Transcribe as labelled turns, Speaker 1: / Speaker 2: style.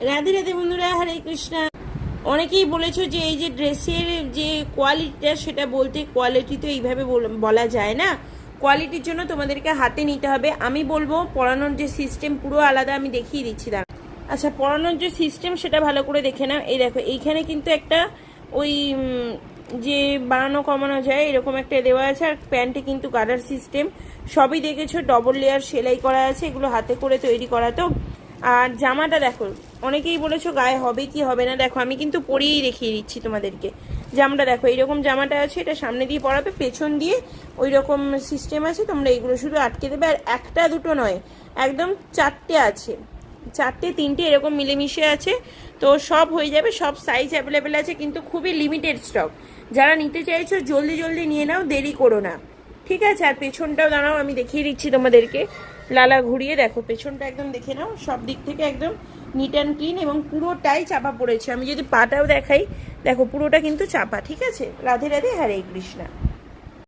Speaker 1: রাধে রাধে বন্ধুরা, হরে কৃষ্ণা। অনেকেই বলেছো যে এই যে ড্রেসের যে কোয়ালিটিটা, সেটা বলতে কোয়ালিটি তো এইভাবে বলা যায় না। কোয়ালিটির জন্য তোমাদেরকে হাতে নিতে হবে। আমি বলবো পরানোর যে সিস্টেম পুরো আলাদা, আমি দেখিয়ে দিচ্ছি। দাঁড়া, আচ্ছা, পরানোর যে সিস্টেম সেটা ভালো করে দেখে নাও। এই দেখো, এইখানে কিন্তু একটা ওই যে বাড়ানো কমানো যায় এরকম একটা দেওয়া আছে। আর প্যান্টে কিন্তু গার্ডার সিস্টেম সবই দেখেছো, ডবল লেয়ার সেলাই করা আছে, এগুলো হাতে করে তৈরি করা। তো আর জামাটা দেখো, অনেকেই বলেছো গায়ে হবে কি হবে না। দেখো আমি কিন্তু পরিয়েই দেখিয়ে দিচ্ছি তোমাদেরকে। জামাটা দেখো, এইরকম জামাটা আছে, এটা সামনে দিয়ে পরাবে, পেছন দিয়ে ওই রকম সিস্টেম আছে। তোমরা এইগুলো শুধু আটকে দেবে। আর একটা দুটো নয়, একদম চারটে আছে, চারটে তিনটে এরকম মিলেমিশে আছে। তো সব হয়ে যাবে, সব সাইজ অ্যাভেলেবেল আছে, কিন্তু খুবই লিমিটেড স্টক। যারা নিতে চাইছো জলদি জলদি নিয়ে নাও, দেরি করো না, ঠিক আছে? আর পেছনটাও দাঁড়াও, আমি দেখিয়ে দিচ্ছি তোমাদেরকে। লালা ঘুরিয়ে দেখো, পেছনটা একদম দেখে নাও, সব দিক থেকে একদম নিট অ্যান্ড ক্লিন এবং পুরোটাই চাপা পড়েছে। আমি যদি পাটাও দেখাই, দেখো পুরোটা কিন্তু চাপা, ঠিক আছে? রাধে রাধে, হরে কৃষ্ণা।